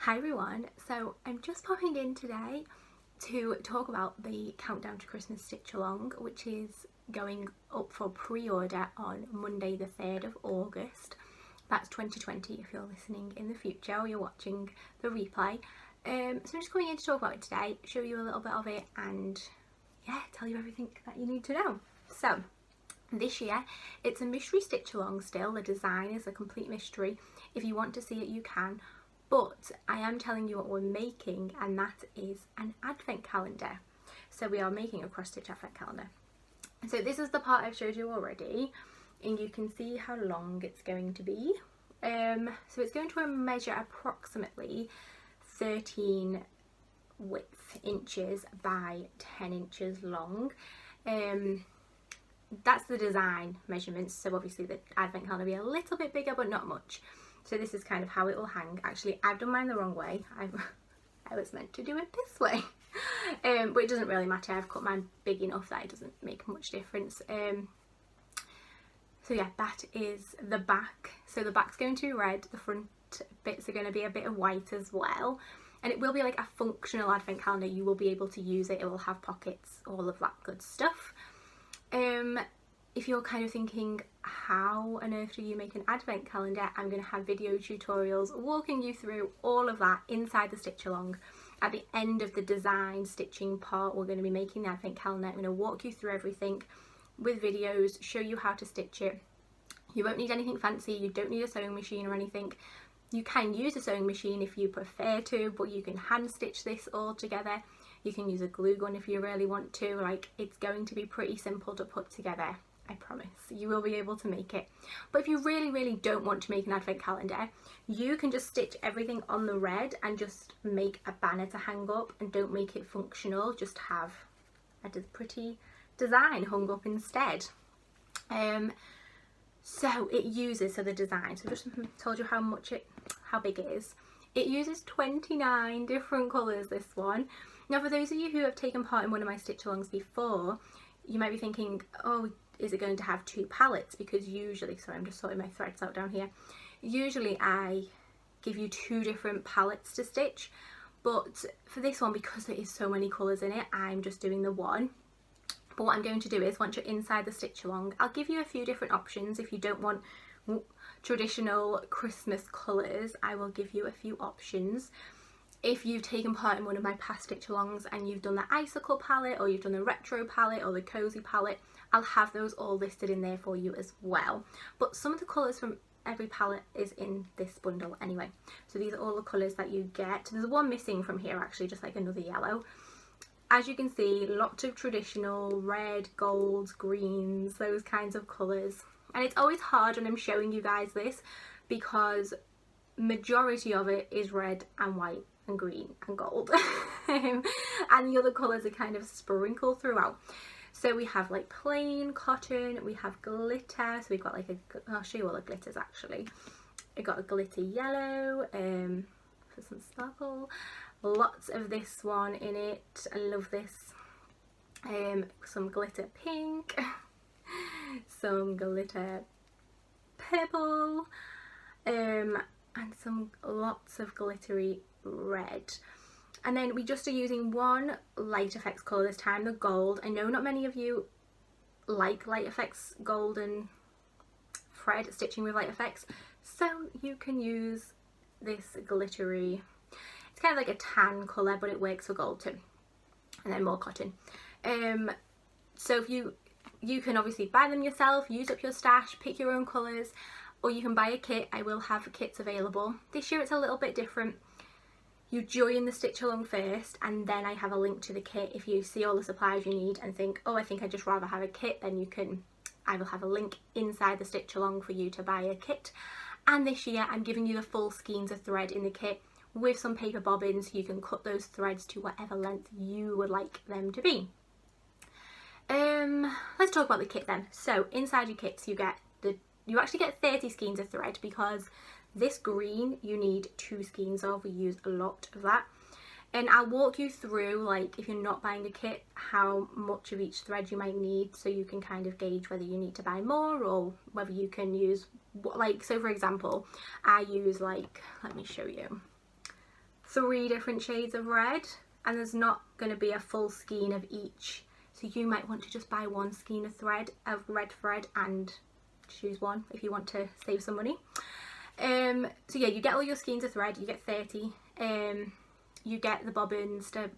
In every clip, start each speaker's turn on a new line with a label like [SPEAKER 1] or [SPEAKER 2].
[SPEAKER 1] Hi everyone, so I'm just popping in today to talk about the Countdown to Christmas Stitch Along, which is going up for pre-order on Monday the 3rd of August. That's 2020 if you're listening in the future or you're watching the replay. So I'm just coming in to talk about it today, show you a little bit of it and yeah, tell you everything that you need to know. So this year it's a mystery stitch along still. The design is a complete mystery. If you want to see it you can. But I am telling you what we're making, and that is an advent calendar. So we are making a cross stitch advent calendar. So this is the part I've showed you already, and you can see how long it's going to be. So it's going to measure approximately 13 inches by 10 inches long. That's the design measurements, so obviously the advent calendar will be a little bit bigger but not much. So this is kind of how it will hang. Actually, I've done mine the wrong way. I was meant to do it this way. But it doesn't really matter. I've cut mine big enough that it doesn't make much difference. So yeah, that is the back. So the back's going to be red. The front bits are going to be a bit of white as well. And it will be like a functional advent calendar. You will be able to use it. It will have pockets, all of that good stuff. If you're kind of thinking, how on earth do you make an advent calendar? I'm going to have video tutorials walking you through all of that inside the stitch along. At the end of the design stitching part, we're going to be making the advent calendar. I'm going to walk you through everything with videos, show you how to stitch it. You won't need anything fancy, you don't need a sewing machine or anything. You can use a sewing machine if you prefer to, but you can hand stitch this all together. You can use a glue gun if you really want to. Like, it's going to be pretty simple to put together. I promise you will be able to make it. But if you really don't want to make an advent calendar, you can just stitch everything on the red and just make a banner to hang up, and don't make it functional, just have a pretty design hung up instead. So it uses, so the design, so I just told you how big it is. It uses 29 different colours, this one. Now for those of you who have taken part in one of my stitch alongs before, you might be thinking, oh, is it going to have 2 palettes? Because usually, sorry, I'm just sorting my threads out down here. Usually I give you 2 different palettes to stitch, but for this one, because there is so many colours in it, I'm just doing the one. But what I'm going to do is, once you're inside the stitch along, I'll give you a few different options. If you don't want traditional Christmas colours, I will give you a few options. If you've taken part in one of my past stitch alongs and you've done the icicle palette, or you've done the retro palette or the cozy palette, I'll have those all listed in there for you as well. But some of the colours from every palette is in this bundle anyway. So these are all the colours that you get. There's one missing from here actually, just like another yellow. As you can see, lots of traditional red, golds, greens, those kinds of colours. And it's always hard when I'm showing you guys this, because majority of it is red and white and green and gold. And the other colours are kind of sprinkled throughout. So we have like plain cotton, we have glitter, so we've got like I'll show you all the glitters actually. We've got a glitter yellow for some sparkle, lots of this one in it, I love this, some glitter pink, some glitter purple, and lots of glittery red. And then we just are using one light effects colour this time, the gold. I know not many of you like light effects gold and thread, stitching with light effects, so you can use this glittery, it's kind of like a tan colour but it works for gold too, and then more cotton. So if you can obviously buy them yourself, use up your stash, pick your own colours, or you can buy a kit. I will have kits available. This year it's a little bit different. You join the stitch along first, and then I have a link to the kit. If you see all the supplies you need and think, oh, I think I'd just rather have a kit, then I will have a link inside the stitch along for you to buy a kit. And this year I'm giving you the full skeins of thread in the kit with some paper bobbins, so you can cut those threads to whatever length you would like them to be. Let's talk about the kit then. So inside your kits you actually get 30 skeins of thread, because this green you need 2 skeins of. We use a lot of that, and I'll walk you through, like, if you're not buying a kit, how much of each thread you might need, so you can kind of gauge whether you need to buy more or whether you can use, like, so for example I use, like, let me show you, 3 different shades of red, and there's not going to be a full skein of each, so you might want to just buy 1 skein of red thread and choose one if you want to save some money. So yeah, you get all your skeins of thread, you get 30, you get the bobbins to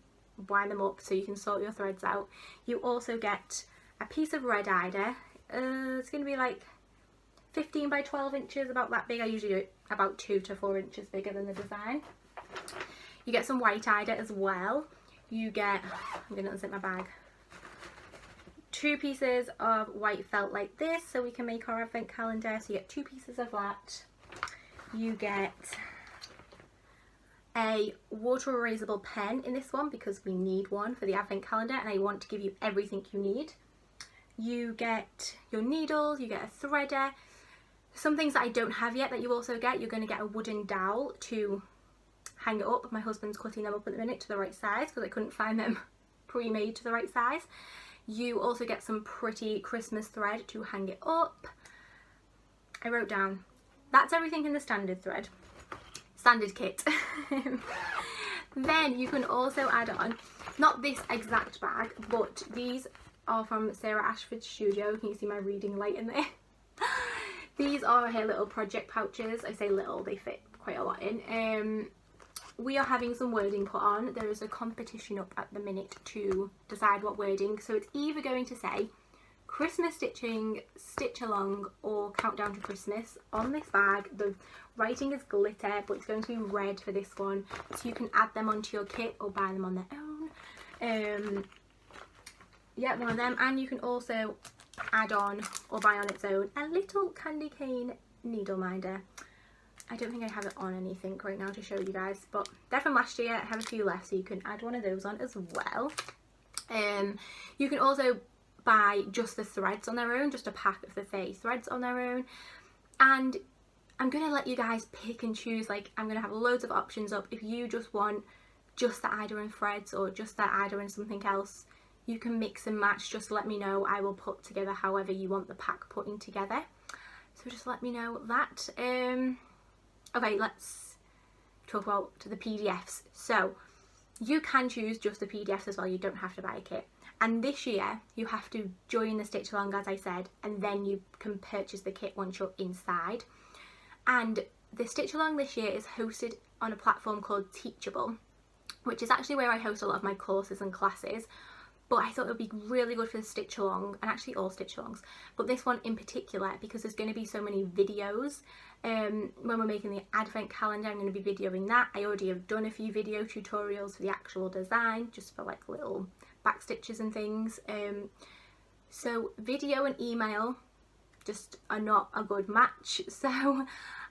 [SPEAKER 1] wind them up so you can sort your threads out. You also get a piece of red aida. It's going to be like 15 by 12 inches, about that big. I usually do it about 2 to 4 inches bigger than the design. You get some white aida as well. You get, I'm going to unzip my bag, 2 pieces of white felt like this so we can make our advent calendar. So you get 2 pieces of that. You get a water erasable pen in this one because we need one for the advent calendar and I want to give you everything you need. You get your needles, you get a threader. Some things that I don't have yet that you also get, you're going to get a wooden dowel to hang it up. My husband's cutting them up at the minute to the right size because I couldn't find them pre-made to the right size. You also get some pretty Christmas thread to hang it up. I wrote down, that's everything in the standard kit. Then you can also add on, not this exact bag, but these are from Sarah Ashford's studio. Can you see my reading light in there? These are her little project pouches. I say little, they fit quite a lot in. We are having some wording put on. There is a competition up at the minute to decide what wording. So it's either going to say Christmas stitching, stitch along, or countdown to Christmas. On this bag, the writing is glitter, but it's going to be red for this one. So you can add them onto your kit or buy them on their own. Yeah, one of them. And you can also add on or buy on its own a little candy cane needle minder. I don't think I have it on anything right now to show you guys, but they're from last year. I have a few left, so you can add one of those on as well. You can also buy just the threads on their own, just a pack of the 30 threads on their own. And I'm going to let you guys pick and choose. Like, I'm going to have loads of options up. If you just want just the aida and threads or just the aida and something else, you can mix and match. Just let me know. I will put together however you want the pack putting together. So just let me know that. Okay, let's talk about the PDFs. So you can choose just the PDFs as well. You don't have to buy a kit. And this year you have to join the stitch along, as I said, and then you can purchase the kit once you're inside. And the stitch along this year is hosted on a platform called Teachable, which is actually where I host a lot of my courses and classes. But I thought it would be really good for the stitch along, and actually all stitch alongs, but this one in particular because there's going to be so many videos. When we're making the advent calendar, I'm going to be videoing that. I already have done a few video tutorials for the actual design, just for like little back stitches and things. So video and email just are not a good match, so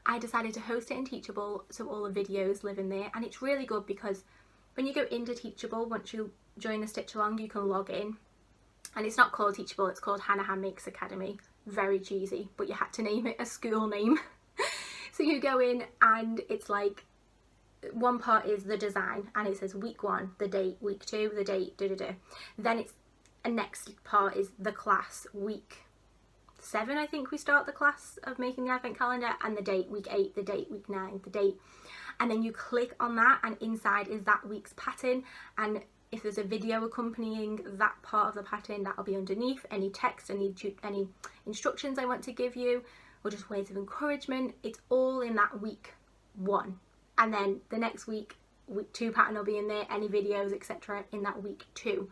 [SPEAKER 1] I decided to host it in Teachable so all the videos live in there. And it's really good because when you go into Teachable, once you join the stitch along, you can log in, and it's not called Teachable, it's called Hannah Hand Makes Academy. Very cheesy, but you had to name it a school name. So you go in and it's like, one part is the design and it says week 1, the date, week 2, the date, Then it's a next part is the class, week 7 I think we start the class of making the advent calendar, and the date, week 8, the date, week 9, the date. And then you click on that and inside is that week's pattern, and if there's a video accompanying that part of the pattern, that'll be underneath. Any text, any instructions I want to give you, or just words of encouragement, it's all in that week 1. And then the next week, week 2 pattern will be in there, any videos, etc. in that week 2.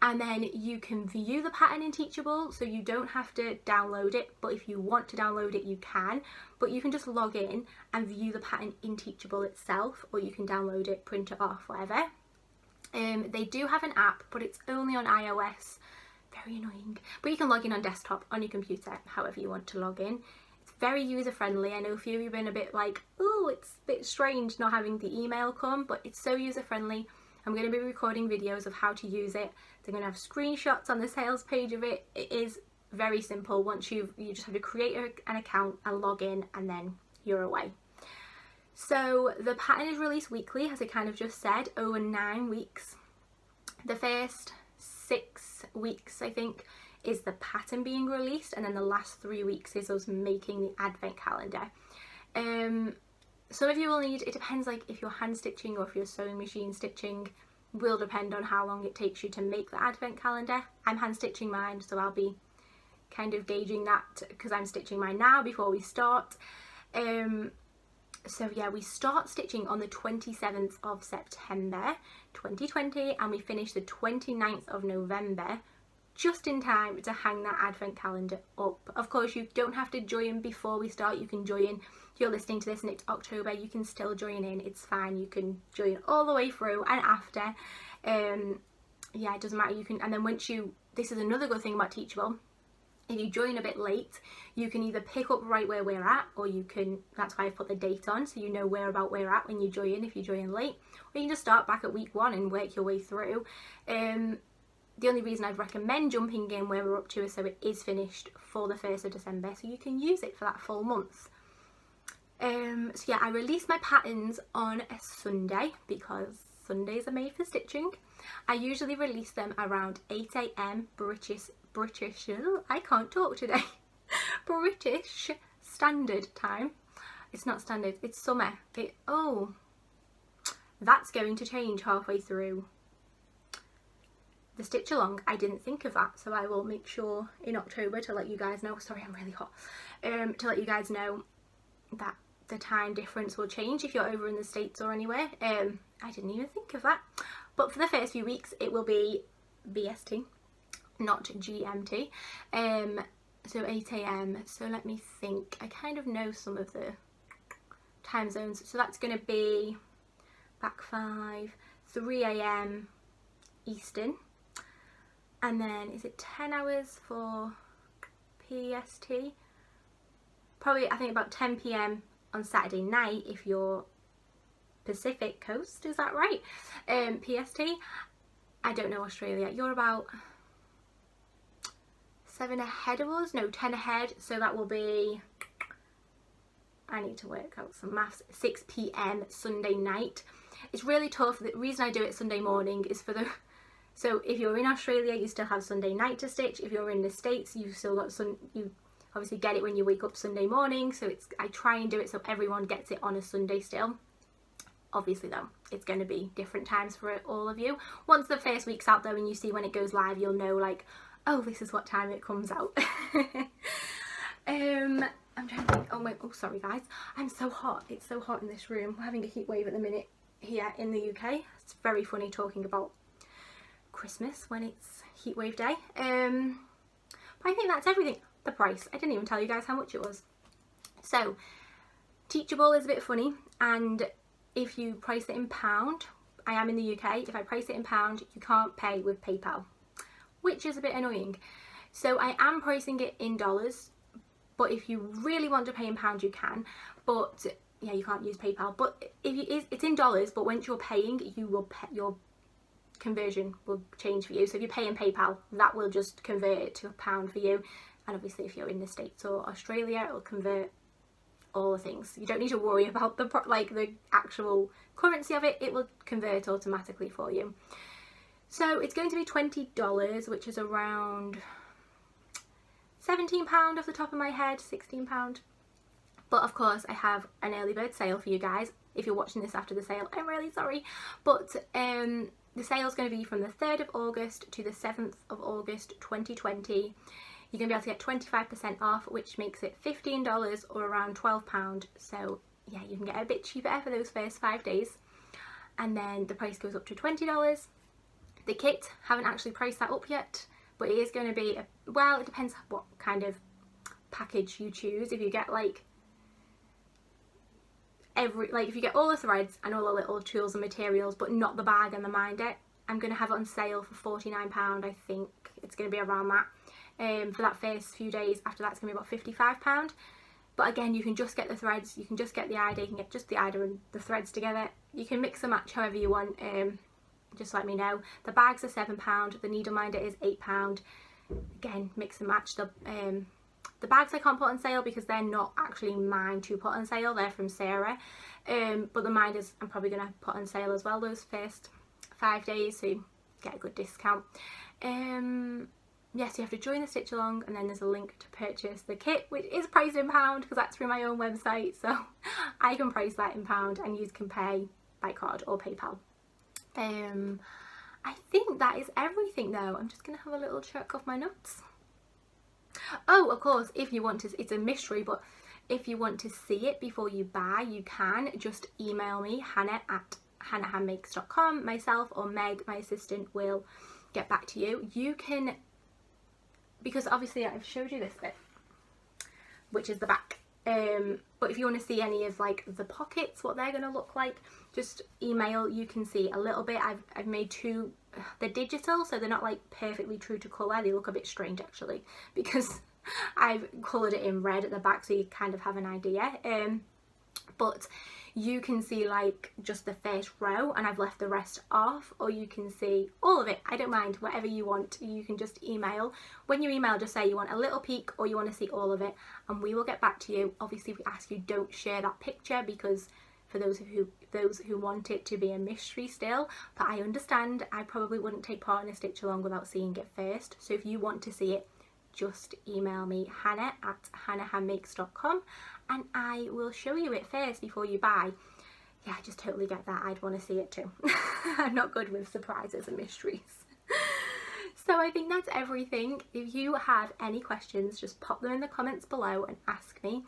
[SPEAKER 1] And then you can view the pattern in Teachable, so you don't have to download it, but if you want to download it, you can. But you can just log in and view the pattern in Teachable itself, or you can download it, print it off, whatever. They do have an app, but it's only on iOS. Very annoying. But you can log in on desktop, on your computer, however you want to log in. It's very user friendly. I know a few of you have been a bit like, oh, it's a bit strange not having the email come, but it's so user friendly. I'm going to be recording videos of how to use it. They're going to have screenshots on the sales page of it. It is very simple. Once you just have to create an account and log in, and then you're away. So the pattern is released weekly, as I kind of just said, over 9 weeks. The first 6 weeks, I think, is the pattern being released, and then the last 3 weeks is us making the advent calendar. some of you will need, it depends, like if you're hand stitching or if you're sewing machine stitching, will depend on how long it takes you to make the advent calendar. I'm hand stitching mine, so I'll be kind of gauging that because I'm stitching mine now before we start. So yeah, we start stitching on the 27th of September 2020 and we finish the 29th of November, just in time to hang that advent calendar up. Of course, you don't have to join before we start. You can join, if you're listening to this and it's October, you can still join in, it's fine. You can join all the way through and after. Yeah, it doesn't matter. You can, and then once you, this is another good thing about Teachable, if you join a bit late, you can either pick up right where we're at, or you can, that's why I've put the date on, so you know where we're at when you join, if you join late. Or you can just start back at week 1 and work your way through. The only reason I'd recommend jumping in where we're up to is so it is finished for the 1st of December, so you can use it for that full month. So yeah, I release my patterns on a Sunday because Sundays are made for stitching. I usually release them around 8 AM British, I can't talk today, British Standard Time. It's not standard, it's summer. Oh, that's going to change halfway through the stitch along. I didn't think of that, so I will make sure in October to let you guys know. Sorry, I'm really hot. To let you guys know that the time difference will change if you're over in the States or anywhere. I didn't even think of that. But for the first few weeks, it will be BST, not GMT. So 8 AM. So let me think. I kind of know some of the time zones. So that's going to be back 5, 3 AM Eastern. And then is it 10 hours for PST? Probably, I think about 10 PM on Saturday night if you're Pacific Coast, is that right? PST. I don't know Australia. You're about 7 ahead of us? No, 10 ahead. So that will be, I need to work out some maths, 6 PM Sunday night. It's really tough. The reason I do it Sunday morning is for the, so if you're in Australia, you still have Sunday night to stitch. If you're in the States, you've still got you obviously get it when you wake up Sunday morning. So it's, I try and do it so everyone gets it on a Sunday still. Obviously though, it's going to be different times for all of you. Once the first week's out though and you see when it goes live, you'll know like, oh, this is what time it comes out. I'm trying to think, oh sorry guys, I'm so hot. It's so hot in this room. We're having a heat wave at the minute here in the UK. It's very funny talking about Christmas when it's heat wave day. But I think that's everything. The price, I didn't even tell you guys how much it was. So Teachable is a bit funny, and if you price it in pound, I am in the UK, if I price it in pound, you can't pay with PayPal, which is a bit annoying. So I am pricing it in dollars, but if you really want to pay in pound, you can. But yeah, you can't use PayPal. But if you, it's in dollars, but once you're paying, you will pay, your conversion will change for you. So if you pay in PayPal, that will just convert it to a pound for you. And obviously if you're in the States or Australia, it'll convert all the things. You don't need to worry about the the actual currency of it. It will convert automatically for you. So it's going to be $20, which is around £17 off the top of my head, £16. But of course I have an early bird sale for you guys. If you're watching this after the sale, I'm really sorry. But the sale is going to be from the 3rd of August to the 7th of August 2020. You're going to be able to get 25% off, which makes it $15 or around £12. So yeah, you can get a bit cheaper for those first 5 days. And then the price goes up to $20. The kit, haven't actually priced that up yet, but it is going to be, well, it depends what kind of package you choose. If you get like if you get all the threads and all the little tools and materials, but not the bag and the minder, I'm going to have it on sale for £49. I think it's going to be around that. For that first few days. After that's going to be about £55. But again, you can just get the threads, you can just get the aida, you can get just the aida and the threads together. You can mix and match however you want, just let me know. The bags are £7, the needle minder is £8. Again, mix and match. The bags I can't put on sale because they're not actually mine to put on sale, they're from Sarah. But the minders I'm probably going to put on sale as well those first 5 days, so you get a good discount. yes, you have to join the stitch along, and then there's a link to purchase the kit, which is priced in £1 because that's through my own website, so I can price that in £1 and you can pay by card or PayPal. I think that is everything though. I'm just gonna have a little check of my notes. Oh, of course, if you want to, it's a mystery, but if you want to see it before you buy, you can just email me, hannah@hannahhandmakes.com. Myself or Meg, my assistant, will get back to you. You can, because obviously I've showed you this bit, which is the back, but if you want to see any of like the pockets, what they're going to look like, just email. You can see a little bit. I've made two, they're digital, so they're not like perfectly true to colour. They look a bit strange actually, because I've coloured it in red at the back, so you kind of have an idea. But you can see like just the first row, and I've left the rest off, or you can see all of it. I don't mind, whatever you want. You can just email. When you email, just say you want a little peek or you want to see all of it, and we will get back to you. Obviously, we ask you don't share that picture, because for those who want it to be a mystery still, but I understand. I probably wouldn't take part in a stitch along without seeing it first. So if you want to see it, just email me, hannah@hannahhandmakes.com, and I will show you it first before you buy. Yeah, I just totally get that. I'd want to see it too. I'm not good with surprises and mysteries. So I think that's everything. If you have any questions, just pop them in the comments below and ask me.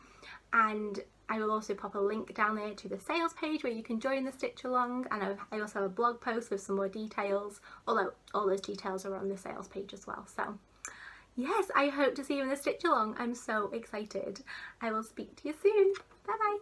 [SPEAKER 1] And I will also pop a link down there to the sales page where you can join the stitch along, and I also have a blog post with some more details, although all those details are on the sales page as well. So yes, I hope to see you in the stitch along. I'm so excited. I will speak to you soon. Bye bye.